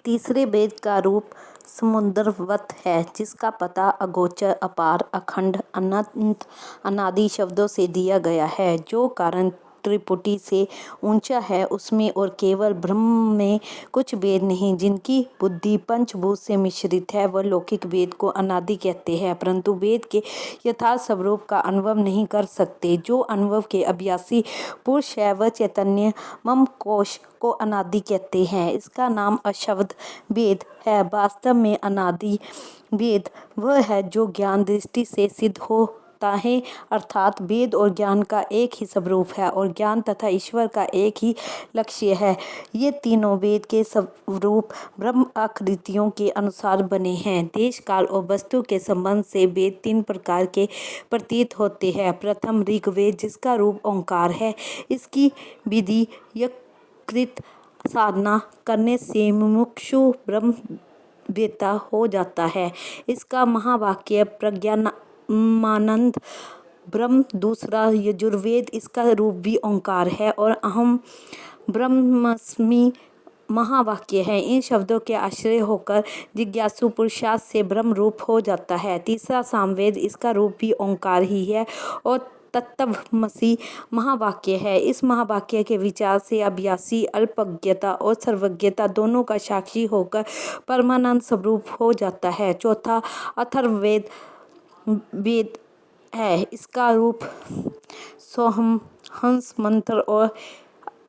तीसरे वेद का रूप समुद्रवत है, जिसका पता अगोचर, अपार, अखंड, अनंत, अनादि शब्दों से दिया गया है। जो कारण त्रिपुटी से ऊंचा है, उसमें और केवल ब्रह्म में कुछ वेद नहीं। जिनकी बुद्धि पंचभूत से मिश्रित है, वह लौकिक वेद को अनादि कहते हैं, परंतु वेद के यथार्थ स्वरूप का अनुभव नहीं कर सकते। जो अनुभव के अभ्यासी पुरुष है, वह चैतन्य मम कोश को अनादि कहते हैं। इसका नाम अशब्द वेद है। वास्तव में अनादि वेद वह है जो ज्ञान दृष्टि से सिद्ध होता है, अर्थात वेद और ज्ञान का एक ही स्वरूप है और ज्ञान तथा ईश्वर का एक ही लक्ष्य है। ये तीनों वेद के स्वरूप ब्रह्म आकृतियों के अनुसार बने हैं। देश, काल और वस्तु के संबंध से वेद तीन प्रकार के प्रतीत होते हैं। प्रथम ऋग्वेद, जिसका रूप ओंकार है। इसकी विधि यकृत साधना करने से मुमुक्षु ब्रह्मवेत्ता हो जाता है। इसका महावाक्य प्रज्ञानमानंद ब्रह्म। दूसरा यजुर्वेद, इसका रूप भी ओंकार है और अहम ब्रह्मस्मि महावाक्य है। इन शब्दों के आश्रय होकर जिज्ञासु पुरुषार्थ से ब्रह्म रूप हो जाता है। तीसरा सामवेद, इसका रूप भी ओंकार ही है और तत्त्वमसि महावाक्य है। इस महावाक्य के विचार से अभ्यासी अल्पज्ञता और सर्वज्ञता दोनों का साक्षी होकर परमानंद स्वरूप हो जाता है। चौथा अथर्ववेद वेद है। इसका रूप सोहम, हंस मंत्र और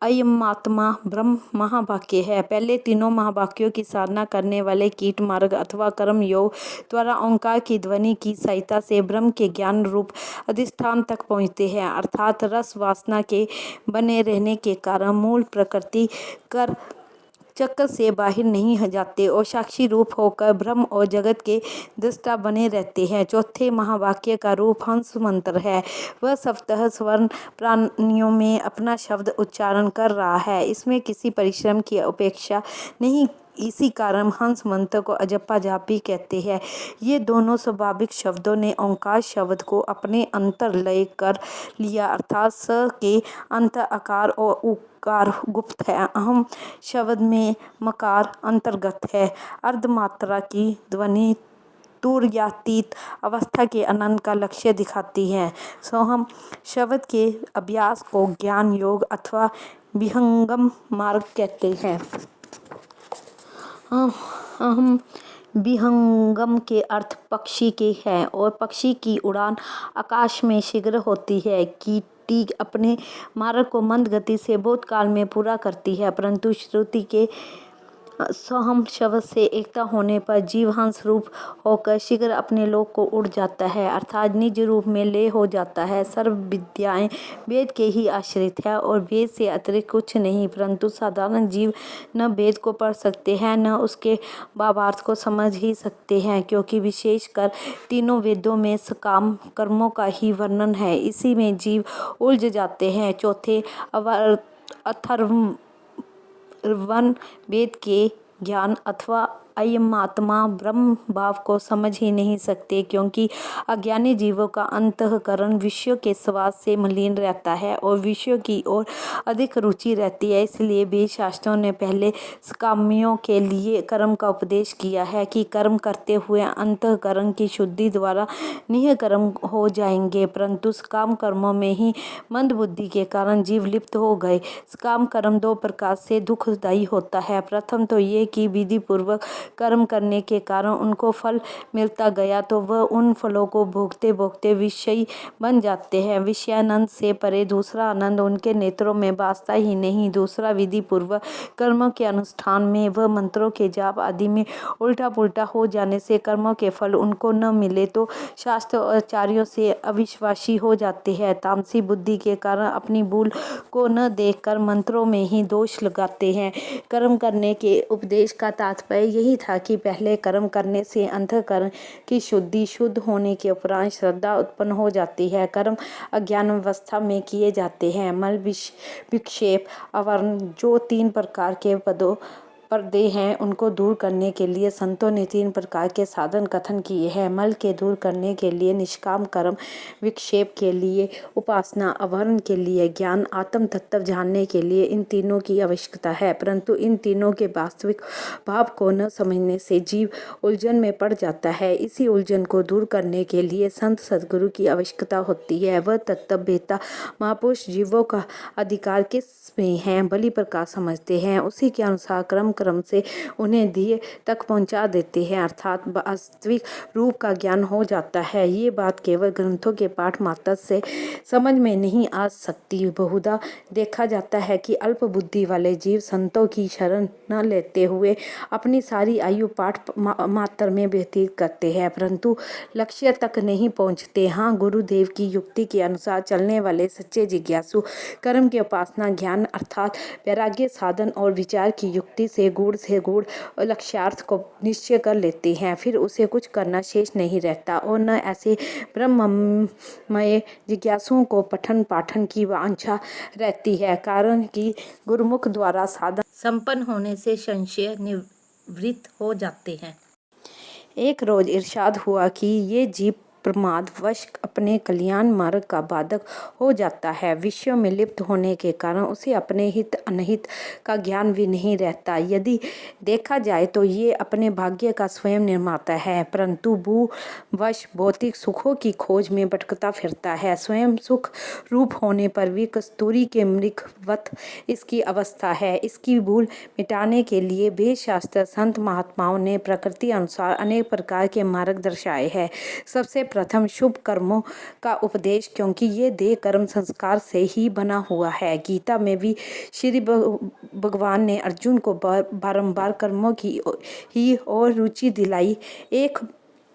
अयमात्मा ब्रह्म महावाक्य है। पहले तीनों महावाक्यों की साधना करने वाले कीट मार्ग अथवा कर्म योग द्वारा ओंकार की ध्वनि की सहायता से ब्रह्म के ज्ञान रूप अधिष्ठान तक पहुँचते हैं, अर्थात रस वासना के बने रहने के कारण मूल प्रकृति कर चक्र से बाहर नहीं जाते और साक्षी रूप होकर ब्रह्म और जगत के दृष्टा बने रहते हैं। चौथे महावाक्य का रूप हंस मंत्र है। वह सप्तह स्वर्ण प्राणियों में अपना शब्द उच्चारण कर रहा है। इसमें किसी परिश्रम की अपेक्षा नहीं, इसी कारण हंस मंत्र को अजपा जाप भी कहते हैं। ये दोनों स्वाभाविक शब्दों ने ओंकार शब्द को अपने अंतर लय कर लिया, अर्थात स के अंत आकार और उकार गुप्त है। अहम शब्द में मकार अंतर्गत है। अर्धमात्रा की ध्वनि तुर्यातीत अवस्था के आनंद का लक्ष्य दिखाती है। सोहम शब्द के अभ्यास को ज्ञान योग अथवा विहंगम मार्ग कहते हैं। अहम विहंगम के अर्थ पक्षी के हैं और पक्षी की उड़ान आकाश में शीघ्र होती है। कीटी अपने मार्ग को मंद गति से बहुत काल में पूरा करती है, परंतु श्रुति के सोहम शब्द से एकता होने पर जीव हंस रूप होकर शीघ्र अपने लोक को उड़ जाता है, अर्थात निज रूप में लय हो जाता है। सर्व विद्याएं वेद के ही आश्रित है और वेद से अतिरिक्त कुछ नहीं, परंतु साधारण जीव न वेद को पढ़ सकते हैं न उसके भावार्थ को समझ ही सकते हैं, क्योंकि विशेषकर तीनों वेदों में सकाम कर्मों का ही वर्णन है। इसी में जीव उलझ जाते हैं। चौथे अथर्वण वेद के ज्ञान अथवा अयमात्मा ब्रह्म भाव को समझ ही नहीं सकते, क्योंकि अज्ञानी जीवों का अंतःकरण विषयों के स्वाद से मलिन रहता है और विषयों की ओर अधिक रुचि रहती है। इसलिए वेद शास्त्रों ने पहले सकामियों के लिए कर्म का उपदेश किया है कि कर्म करते हुए अंतःकरण की शुद्धि द्वारा निःकर्म हो जाएंगे, परंतु सकाम कर्मों में ही मंद बुद्धि के कारण जीव लिप्त हो गए। सकाम कर्म दो प्रकार से दुखदायी होता है। प्रथम तो ये कि विधि पूर्वक कर्म करने के कारण उनको फल मिलता गया तो वह उन फलों को भोगते भोगते विषयी बन जाते हैं, विषयानंद से परे दूसरा आनंद उनके नेत्रों में बासता ही नहीं। दूसरा, विधि पूर्वक कर्मों के अनुष्ठान में वह मंत्रों के जाप आदि में उल्टा पुल्टा हो जाने से कर्मों के फल उनको न मिले तो शास्त्र और आचार्यों से अविश्वासी हो जाते हैं। तामसी बुद्धि के कारण अपनी भूल को न देखकर मंत्रों में ही दोष लगाते हैं। कर्म करने के उपदेश का तात्पर्य यही था कि पहले कर्म करने से अंतःकरण की शुद्ध होने के उपरांत श्रद्धा उत्पन्न हो जाती है। कर्म अज्ञान अवस्था में किए जाते हैं। मल विक्षेप आवरण जो 3 प्रकार के पदों पर्दे हैं उनको दूर करने के लिए संतों ने 3 प्रकार के साधन कथन किए हैं। मल के दूर करने के लिए निष्काम कर्म, विक्षेप के लिए उपासना, अवरण के लिए ज्ञान, आत्म तत्व जानने के लिए इन तीनों की आवश्यकता है। परंतु इन तीनों के वास्तविक भाव को न समझने से जीव उलझन में पड़ जाता है। इसी उलझन को दूर करने के लिए संत सद्गुरु की आवश्यकता होती है। वह तत्व वेता महापुरुष जीवों का अधिकार किस में है भली प्रकार समझते हैं, उसी के अनुसार क्रम क्रम से उन्हें ध्येय तक पहुंचा देते हैं, अर्थात वास्तविक रूप का ज्ञान हो जाता है। ये बात केवल ग्रंथों के पाठ मात्र से समझ में नहीं आ सकती। बहुधा देखा जाता है कि अल्प बुद्धि वाले जीव संतों की शरण न लेते हुए अपनी सारी आयु पाठ मात्र में व्यतीत करते हैं, परंतु लक्ष्य तक नहीं पहुंचते। हाँ, गुरुदेव की युक्ति के अनुसार चलने वाले सच्चे जिज्ञासु कर्म की उपासना, ज्ञान अर्थात वैराग्य, साधन और विचार की युक्ति से गूढ़ लक्ष्यार्थ को निश्चय कर लेते हैं। फिर उसे कुछ करना शेष नहीं रहता और न ऐसे ब्रह्ममय जिज्ञासुओं को पठन पाठन की वांछा रहती है, कारण कि गुरुमुख द्वारा साधन संपन्न होने से संशय निवृत्त हो जाते हैं। एक रोज इरशाद हुआ कि ये जीव प्रमाद वश अपने कल्याण मार्ग का बाधक हो जाता है। विषयों में लिप्त होने के कारण उसे अपने हित अनहित का ज्ञान भी नहीं रहता। यदि देखा जाए तो ये अपने भाग्य का स्वयं निर्माता है, परंतु भूवश भौतिक सुखों की खोज में भटकता फिरता है। स्वयं सुख रूप होने पर भी कस्तूरी के मृगवत इसकी अवस्था है। इसकी भूल मिटाने के लिए वेद शास्त्र संत महात्माओं ने प्रकृति अनुसार अनेक प्रकार के मार्ग दर्शाए हैं। सबसे प्रथम शुभ कर्मों का उपदेश, क्योंकि ये देह कर्म संस्कार से ही बना हुआ है। गीता में भी श्री भगवान ने अर्जुन को बारंबार कर्मों की ही और रुचि दिलाई।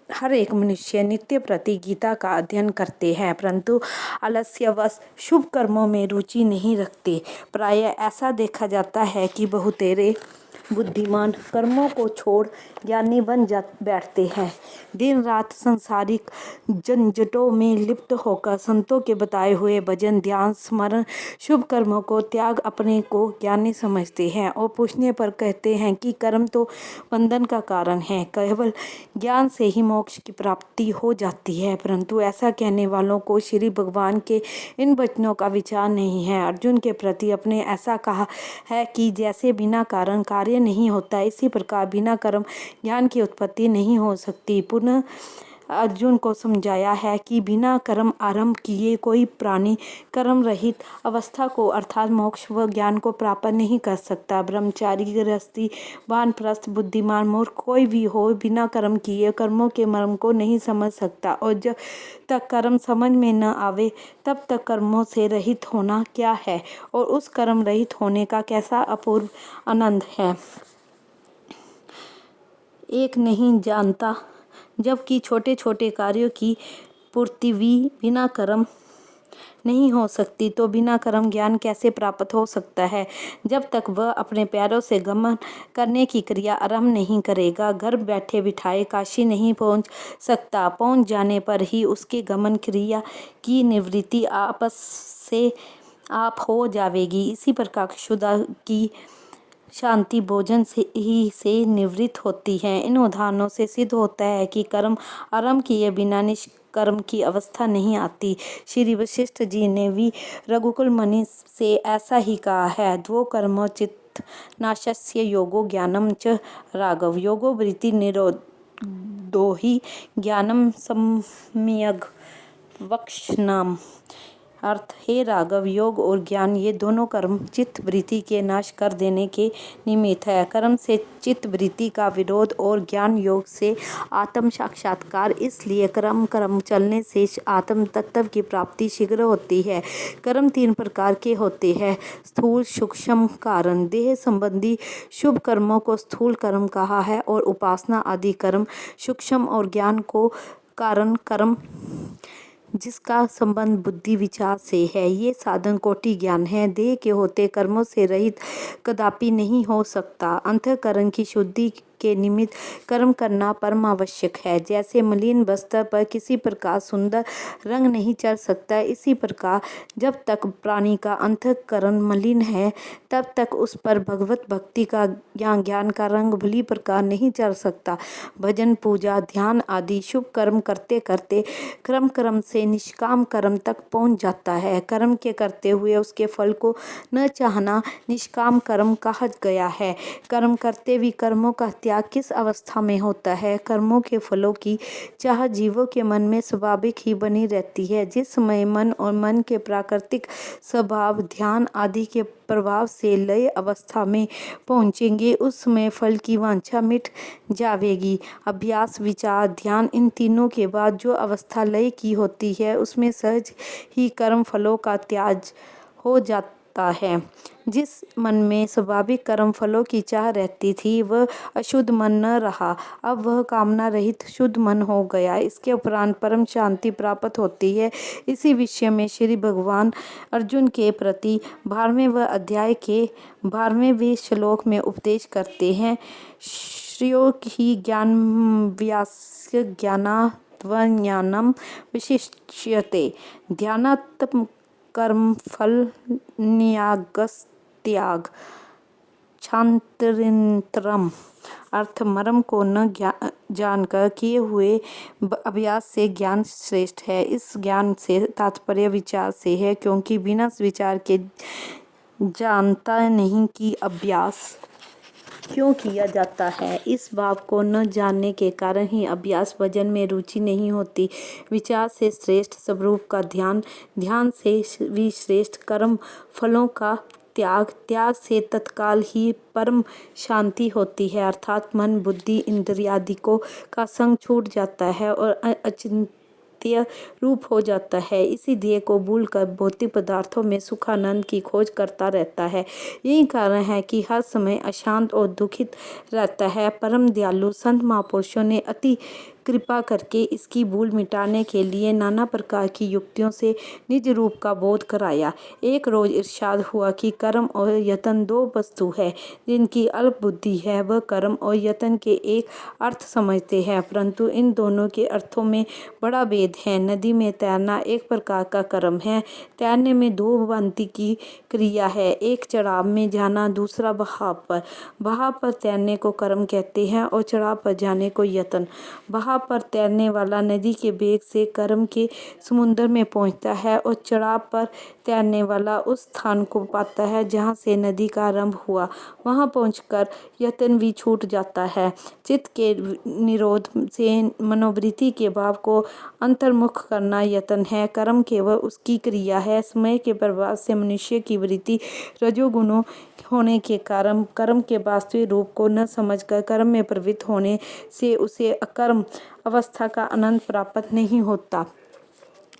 हर एक मनुष्य नित्य प्रति गीता का अध्ययन करते हैं, परंतु आलस्यवश शुभ कर्मों में रुचि नहीं रखते। प्रायः ऐसा देखा जाता है कि बहुतेरे बुद्धिमान कर्मों को छोड़ ज्ञानी बन बैठते हैं। दिन रात सांसारिक झंझटों में लिप्त होकर संतों के बताए हुए भजन, ध्यान, स्मरण, शुभ कर्मों को त्याग अपने को ज्ञानी समझते हैं और पूछने पर कहते हैं कि कर्म तो बंधन का कारण है, केवल ज्ञान से ही मोक्ष की प्राप्ति हो जाती है। परंतु ऐसा कहने वालों को श्री भगवान के इन वचनों का विचार नहीं है। अर्जुन के प्रति अपने ऐसा कहा है कि जैसे बिना कारण कार्य नहीं होता, इसी प्रकार बिना कर्म ज्ञान की उत्पत्ति नहीं हो सकती। पुनः अर्जुन को समझाया है कि बिना कर्म आरंभ किए कोई प्राणी कर्म रहित अवस्था को अर्थात मोक्ष व ज्ञान को प्राप्त नहीं कर सकता। ब्रह्मचारी, गृहस्थी, वानप्रस्थ, बुद्धिमान, मूर्ख कोई भी हो, बिना कर्म किए कर्मों के मर्म को नहीं समझ सकता और जब तक कर्म समझ में न आवे तब तक कर्मों से रहित होना क्या है और उस कर्म रहित होने का कैसा अपूर्व आनंद है, एक नहीं जानता। जबकि छोटे छोटे कार्यों की पूर्ति भी बिना कर्म नहीं हो सकती, तो बिना कर्म ज्ञान कैसे प्राप्त हो सकता है। जब तक वह अपने पैरों से गमन करने की क्रिया आरंभ नहीं करेगा, घर बैठे बिठाए काशी नहीं पहुंच सकता। पहुंच जाने पर ही उसके गमन क्रिया की निवृत्ति आपस से आप हो जाएगी। इसी प्रकार क्षुधा की शांति भोजन से निवृत्त होती है। इन उदाहरणों से सिद्ध होता है कि कर्म आरंभ किए बिना निष्कर्म की अवस्था नहीं आती। श्री वशिष्ठ जी ने भी रघुकुल मुनि से ऐसा ही कहा है। द्वौ कर्मो चित्त नाशस्य योगो ज्ञानम च राघव, योगो वृत्ति निरोधो ही ज्ञानम सम्यग् वक्ष्यामि। अर्थ, हे राघव, योग और ज्ञान ये दोनों कर्म चित्त वृत्ति के नाश कर देने के निमित्त है। कर्म से चित्त वृत्ति का विरोध और ज्ञान योग से आत्म साक्षात्कार। इसलिए कर्म चलने से आत्म तत्व की प्राप्ति शीघ्र होती है। कर्म 3 प्रकार के होते हैं, स्थूल, सूक्ष्म, कारण। देह संबंधी शुभ कर्मों को स्थूल कर्म कहा है और उपासना आदि कर्म सूक्ष्म और ज्ञान को कारण कर्म, जिसका संबंध बुद्धि विचार से है। ये साधन कोटि ज्ञान है। देह के होते कर्मों से रहित कदापि नहीं हो सकता। अंतःकरण की शुद्धि के निमित्त कर्म करना परम आवश्यक है। जैसे मलिन वस्त्र पर किसी प्रकार सुंदर रंग नहीं चढ़ सकता, इसी प्रकार जब तक प्राणी का अंतःकरण मलिन है तब तक उस पर भगवत भक्ति का ज्ञान का रंग भली प्रकार नहीं चढ़ सकता। भजन, पूजा, ध्यान आदि शुभ कर्म करते करते क्रम से निष्काम कर्म तक पहुंच जाता है। कर्म के करते हुए उसके फल को न चाहना निष्काम कर्म कहा गया है। कर्म करते भी कर्मों का त्याग किस अवस्था में होता है? कर्मों के फलों की चाह जीवों के मन में स्वाभाविक ही बनी रहती है। जिस समय मन और मन के प्राकृतिक स्वभाव ध्यान आदि के प्रभाव से लय अवस्था में पहुंचेंगे, उस समय फल की वांछा मिट जाएगी। अभ्यास, विचार, ध्यान इन तीनों के बाद जो अवस्था लय की होती है उसमें सहज ही कर्म फलों का त्याग हो जाता है। जिस मन में स्वाभाविक कर्म फलों की चाह रहती थी वह अशुद्ध मन न रहा, अब वह कामना रहित शुद्ध मन हो गया। इसके उपरांत परम शांति प्राप्त होती है। इसी विषय में श्री भगवान अर्जुन के प्रति 12वें अध्याय के 12वें श्लोक में उपदेश करते हैं। श्रेयो हि ज्ञानव्यास्य ज्ञानाद्ज्ञानम् विशिष्यते ध्यानात् कर्मफल न्यागस्त्याग क्षांतरित्रम। अर्थ, मर्म को न जानकर किए हुए अभ्यास से ज्ञान श्रेष्ठ है। इस ज्ञान से तात्पर्य विचार से है, क्योंकि बिना विचार के जानता नहीं कि अभ्यास क्यों किया जाता है। इस भाव को न जानने के कारण ही अभ्यास भजन में रुचि नहीं होती। विचार से श्रेष्ठ स्वरूप का ध्यान, ध्यान से भी श्रेष्ठ कर्म फलों का त्याग, त्याग से तत्काल ही परम शांति होती है। अर्थात मन, बुद्धि, इंद्रियादिकों का संग छूट जाता है और अचिंत्य रूप हो जाता है। इसी देह को भूलकर भौतिक पदार्थों में सुखानंद की खोज करता रहता है। यही कारण है कि हर समय अशांत और दुखित रहता है। परम दयालु संत महापुरुषों ने अति कृपा करके इसकी भूल मिटाने के लिए नाना प्रकार की युक्तियों से निज रूप का बोध कराया। एक रोज इरशाद हुआ कि कर्म और यतन दो वस्तु है। जिनकी अल्प बुद्धि है वह कर्म और यतन के एक अर्थ समझते हैं, परंतु इन दोनों के अर्थों में बड़ा भेद है। नदी में तैरना एक प्रकार का कर्म है। तैरने में दो भांति की क्रिया है, एक चढ़ाव में जाना, दूसरा बहाव पर। बहाव पर तैरने को कर्म कहते हैं और चढ़ाव पर जाने को यतन। बहाव पर तैरने वाला नदी के वेग से कर्म के समुद्र में पहुंचता है और चढ़ाव पर तैरने वाला उस स्थान को पाता है जहां से नदी का आरंभ हुआ। वहां पहुंचकर यतन भी छूट जाता है। चित्त के निरोध से मनोवृत्ति के भाव को अंतर्मुख करना यतन है। कर्म केवल उसकी क्रिया है। समय के प्रभाव से मनुष्य की वृत्ति रजोगुणों होने के कारण कर्म के वास्तविक रूप को न समझकर कर्म में प्रवृत्त होने से उसे अकर्म अवस्था का आनंद प्राप्त नहीं होता।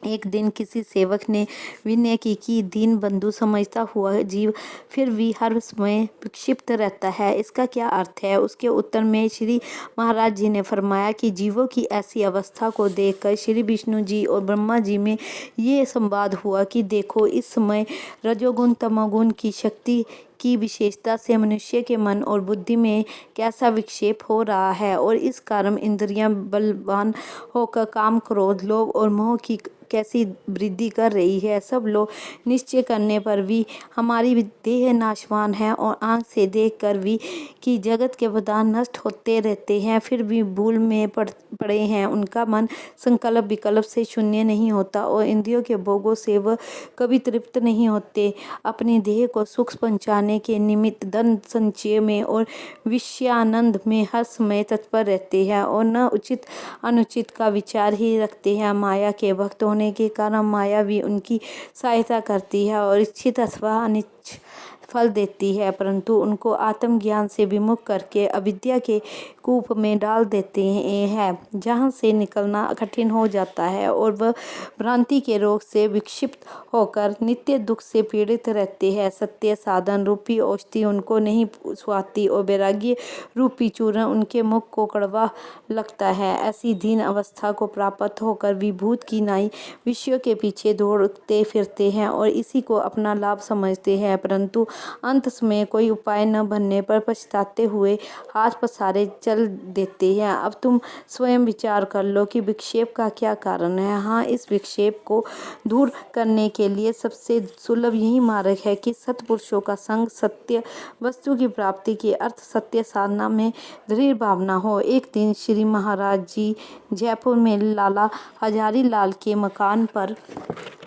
एक दिन किसी सेवक ने विनय की कि दीन बंधु समझता हुआ जीव फिर भी हर समय विक्षिप्त रहता है, इसका क्या अर्थ है? उसके उत्तर में श्री महाराज जी ने फरमाया कि जीवों की ऐसी अवस्था को देखकर श्री विष्णु जी और ब्रह्मा जी में ये संवाद हुआ कि देखो, इस समय रजोगुण तमोगुण की शक्ति की विशेषता से मनुष्य के मन और बुद्धि में कैसा विक्षेप हो रहा है और इस कारण इंद्रियां बलवान होकर काम, क्रोध, लोभ और मोह की कैसी वृद्धि कर रही है। सब लोग निश्चय करने पर भी हमारी देह नाशवान है और आंख से देखकर भी कि जगत के पदार्थ नष्ट होते रहते हैं, फिर भी भूल में पड़े हैं। उनका मन संकल्प विकल्प से शून्य नहीं होता और इंद्रियों के भोगों से वह कभी तृप्त नहीं होते। अपनी देह को सुख पहुंचाने के निमित्त धन संचय में और विषयानंद में हर समय तत्पर रहते हैं और न उचित अनुचित का विचार ही रखते हैं। माया के भक्त होने के कारण माया भी उनकी सहायता करती है और इच्छित अथवा अनिच्छित फल देती है, परंतु उनको आत्मज्ञान से विमुख करके अविद्या के कूप में डाल देते हैं, जहां से निकलना कठिन हो जाता है और वह भ्रांति के रोग से विक्षिप्त होकर नित्य दुख से पीड़ित रहते हैं। सत्य साधन रूपी औषधि उनको नहीं सुहाती और वैराग्य रूपी चूर्ण उनके मुख को कड़वा लगता है। ऐसी दीन अवस्था को प्राप्त होकर विभूत की नाई विषयों के पीछे दौड़ते फिरते हैं और इसी को अपना लाभ समझते हैं, परंतु अंत में कोई उपाय न बनने पर पछताते हुए हाथ पसारे चल देते हैं। अब तुम स्वयं विचार कर लो कि विक्षेप का क्या कारण है। हाँ, इस विक्षेप को दूर करने के लिए सबसे सुलभ यही मार्ग है कि सत्पुरुषों का संग, सत्य वस्तु की प्राप्ति की अर्थ सत्य साधना में दृढ़ भावना हो। एक दिन श्री महाराज जी जयपुर में लाला हजारी लाल के मकान पर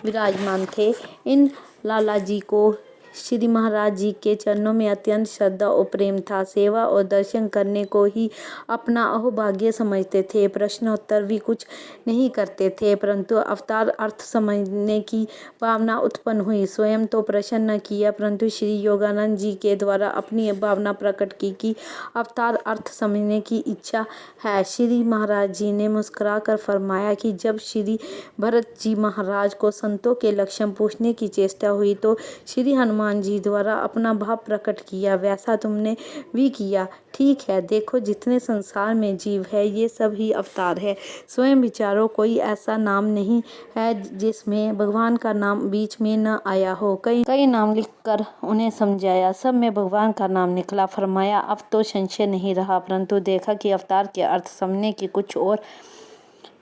विराजमान थे। इन लाला जी को श्री महाराज जी के चरणों में अत्यंत श्रद्धा और प्रेम था। सेवा और दर्शन करने को ही अपना अहोभाग्य समझते थे। प्रश्नोत्तर भी कुछ नहीं करते थे, परंतु अवतार अर्थ समझने की भावना उत्पन्न हुई। स्वयं तो प्रश्न न किया, परंतु श्री योगानंद जी के द्वारा अपनी भावना प्रकट की कि अवतार अर्थ समझने की इच्छा है। श्री महाराज जी ने मुस्कुरा कर फरमाया कि जब श्री भरत जी महाराज को संतों के लक्षण पूछने की चेष्टा हुई तो श्री हनुमान जी द्वारा अपना भाव प्रकट किया, वैसा तुमने भी किया। ठीक है, देखो जितने संसार में जीव है ये सब ही अवतार है। स्वयं विचारो, कोई ऐसा नाम नहीं है जिसमें भगवान का नाम बीच में न आया हो। कई नाम लिखकर उन्हें समझाया, सब में भगवान का नाम निकला। फरमाया अब तो संशय नहीं रहा, परंतु देखा कि अवतार के अर्थ समझने की कुछ और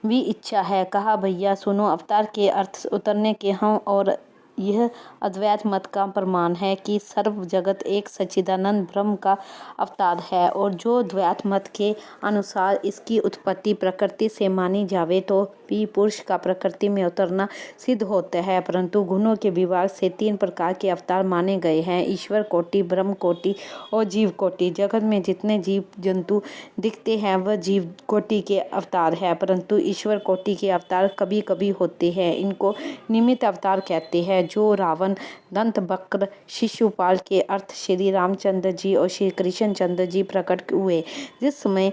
भी इच्छा है। कहा भैया सुनो, अवतार के अर्थ उतरने के हम और यह अद्वैत मत का प्रमाण है कि सर्व जगत एक सच्चिदानंद ब्रह्म का अवतार है, और जो द्वैत मत के अनुसार इसकी उत्पत्ति प्रकृति से मानी जावे तो भी पुरुष का प्रकृति में उतरना सिद्ध होता है। परंतु गुणों के विभाग से 3 प्रकार के अवतार माने गए हैं, ईश्वर कोटि, ब्रह्म कोटि और जीव कोटि। जगत में जितने जीव जंतु दिखते हैं वह जीव कोटि के अवतार है, परंतु ईश्वर कोटि के अवतार कभी कभी होते हैं। इनको निमित्त अवतार कहते हैं। जो रावण, दंत वक्र, शिशुपाल के अर्थ श्री रामचंद्र जी और श्री कृष्णचंद्र जी प्रकट हुए। जिस समय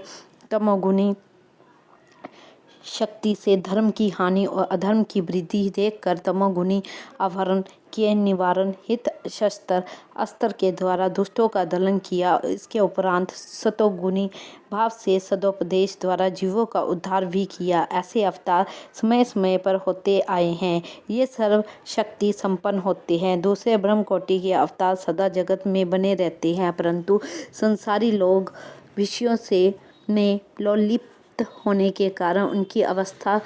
तमोगुणी शक्ति से धर्म की हानि और अधर्म की वृद्धि देखकर तमोगुणी आवरण के निवारण हित शस्त्र अस्त्र के द्वारा दुष्टों का दलन किया। इसके उपरांत सतोगुणी भाव से सदोपदेश द्वारा जीवों का उद्धार भी किया। ऐसे अवतार समय समय पर होते आए हैं। ये सर्व शक्ति संपन्न होते हैं। दूसरे ब्रह्म कोटि के अवतार सदा जगत में बने रहते हैं, परंतु संसारी लोग विषयों से ने लोलिप्त होने के कारण उनकी अवस्था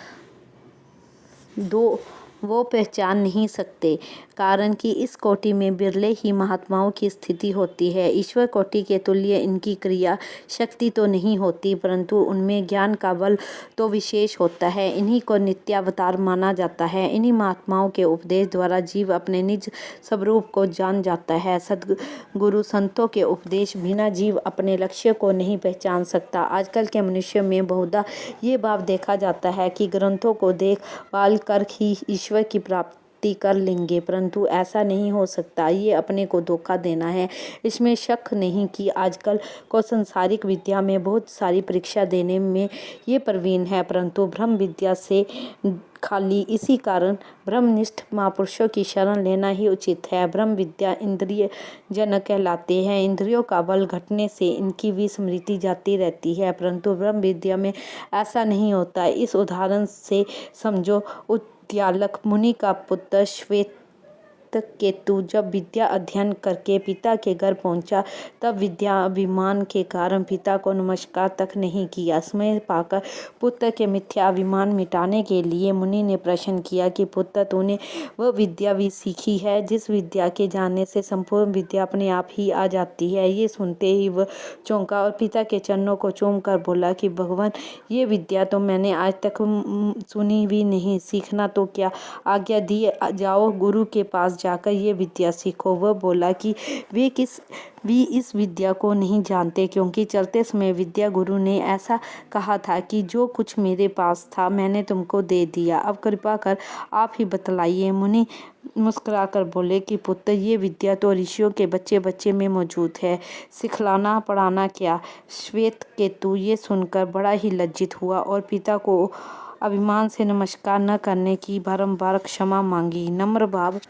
वो पहचान नहीं सकते, कारण कि इस कोटि में बिरले ही महात्माओं की स्थिति होती है। ईश्वर कोटि के तुल्य इनकी क्रिया शक्ति तो नहीं होती, परंतु उनमें ज्ञान का बल तो विशेष होता है। इन्हीं को नित्यावतार माना जाता है। इन्हीं महात्माओं के उपदेश द्वारा जीव अपने निज स्वरूप को जान जाता है। सद्गुरु संतों के उपदेश बिना जीव अपने लक्ष्य को नहीं पहचान सकता। आजकल के मनुष्य में बहुधा ये भाव देखा जाता है कि ग्रंथों को देखभाल कर ही ईश्वर की प्राप्ति कर लेंगे, परंतु ऐसा नहीं हो सकता। ये अपने को धोखा देना है। इसमें शक नहीं कि आजकल को सांसारिक विद्या में बहुत सारी परीक्षा देने में ये प्रवीण है, परंतु ब्रह्म विद्या से खाली। इसी कारण ब्रह्मनिष्ठ महापुरुषों की शरण लेना ही उचित है। ब्रह्म विद्या इंद्रिय जनक कहलाते हैं। इंद्रियों का बल घटने से इनकी विस्मृति जाती रहती है, परंतु ब्रह्म विद्या में ऐसा नहीं होता। इस उदाहरण से समझो, उद्यालक मुनि का पुत्र श्वेत केतु जब विद्या अध्ययन करके पिता के घर पहुंचा, तब विद्या अभिमान के कारण पिता को नमस्कार तक नहीं किया। समय पाकर पुत्र के मिथ्या अभिमान मिटाने के लिए मुनि ने प्रश्न किया कि पुत्र, तूने वह विद्या भी सीखी है जिस विद्या के जानने से संपूर्ण विद्या अपने आप ही आ जाती है। ये सुनते ही वह चौंका और पिता के चरणों को चूम कर बोला कि भगवान, ये विद्या तो मैंने आज तक सुनी भी नहीं, सीखना तो क्या, आज्ञा दी जाओ, गुरु के पास जाकर ये विद्या सीखो। वह बोला कि वे किस भी इस विद्या को नहीं जानते, क्योंकि चलते समय विद्या गुरु ने ऐसा कहा था कि जो कुछ मेरे पास था मैंने तुमको दे दिया, अब कृपा कर आप ही बतलाइए। मुनि मुस्कुराकर बोले कि पुत्र, ये विद्या तो ऋषियों के बच्चे बच्चे में मौजूद है, सिखलाना पढ़ाना क्या। श्वेत केतु ये सुनकर बड़ा ही लज्जित हुआ और पिता को अभिमान से नमस्कार न करने की बारंबार क्षमा मांगी। नम्र भाव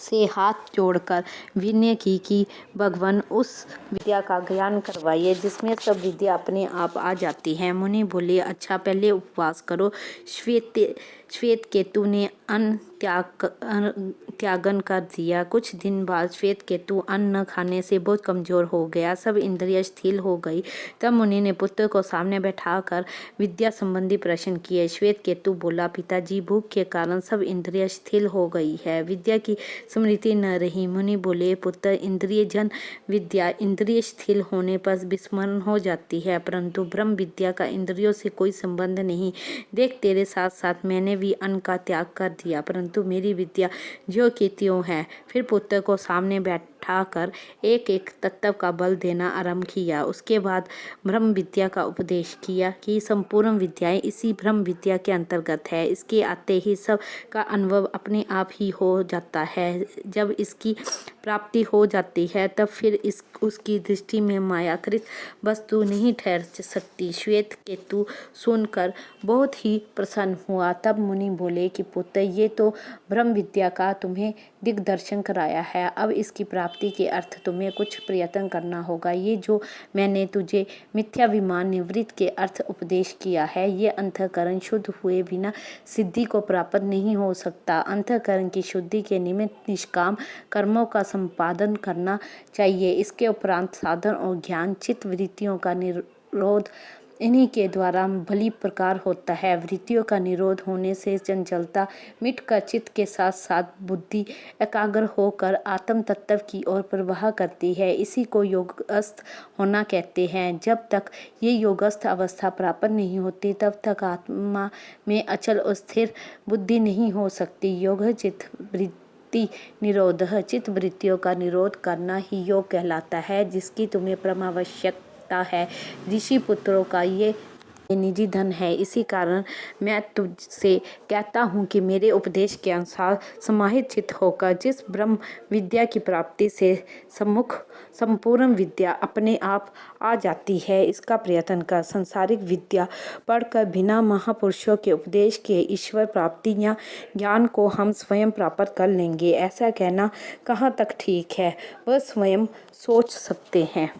से हाथ जोड़कर विनय की कि भगवान उस विद्या का ज्ञान करवाइए जिसमें सब विद्या अपने आप आ जाती है। मुनि बोले, अच्छा पहले उपवास करो। श्वेत श्वेत केतु ने अन्न त्यागन कर दिया। कुछ दिन बाद श्वेत केतु अन्न न खाने से बहुत कमजोर हो गया, सब इंद्रिय शिथिल हो गई। तब मुनि ने पुत्र को सामने बैठाकर विद्या संबंधी प्रश्न किए। श्वेत केतु बोला, पिताजी, भूख के कारण सब इंद्रिय शिथिल हो गई है, विद्या की स्मृति न रही। मुनि बोले, पुत्र, इंद्रिय जन विद्या इंद्रिय शिथिल होने पर विस्मरण हो जाती है, परंतु ब्रह्म विद्या का इंद्रियों से कोई संबंध नहीं। देख, तेरे साथ साथ मैंने भी अन्न का त्याग कर दिया, परंतु मेरी विद्या ज्यों की त्यों है। फिर पुत्र को सामने बैठाकर एक एक तत्व का बल देना आरंभ किया। उसके बाद ब्रह्म विद्या का उपदेश किया कि संपूर्ण विद्याएं इसी ब्रह्म विद्या के अंतर्गत है। इसके आते ही सब का अनुभव अपने आप ही हो जाता है। जब इसकी प्राप्ति हो जाती है तब फिर उसकी दृष्टि में मायाकृत वस्तु नहीं ठहर सकती। श्वेत केतु सुनकर बहुत ही प्रसन्न हुआ। तब मुनि बोले कि पुत्र, ये तो ब्रह्म विद्या का तुम्हें दिग्दर्शन कराया है, अब इसकी प्राप्ति के अर्थ तुम्हें कुछ प्रयत्न करना होगा। ये जो मैंने तुझे मिथ्याभिमान निवृत्त के अर्थ उपदेश किया है, ये अंतःकरण शुद्ध हुए बिना सिद्धि को प्राप्त नहीं हो सकता। अंतःकरण की शुद्धि के निमित्त निष्काम कर्मों का संपादन करना चाहिए। इसके उपरांत साधन और ज्ञान चित्त वृत्तियों का निरोध इन्हीं के द्वारा भली प्रकार होता है। वृत्तियों का निरोध होने से चंचलता मिटकर चित्त के साथ साथ बुद्धि एकाग्र होकर आत्म तत्व की ओर प्रवाह करती है। इसी को योगस्थ होना कहते हैं। जब तक ये योगस्थ अवस्था प्राप्त नहीं होती तब तक आत्मा में अचल और स्थिर बुद्धि नहीं हो सकती। योग चित्त वृत्ति निरोध, चित्त वृत्तियों का निरोध करना ही योग कहलाता है, जिसकी तुम्हें परम आवश्यकता है। ऋषि पुत्रों का ये निजी धन है। इसी कारण मैं तुझसे कहता हूँ कि मेरे उपदेश के अनुसार समाहित चित्त होकर जिस ब्रह्म विद्या की प्राप्ति से सम्मुख संपूर्ण विद्या अपने आप आ जाती है, इसका प्रयत्न कर। संसारिक विद्या पढ़कर बिना महापुरुषों के उपदेश के ईश्वर प्राप्ति या ज्ञान को हम स्वयं प्राप्त कर लेंगे, ऐसा कहना कहाँ तक ठीक है, वह स्वयं सोच सकते हैं।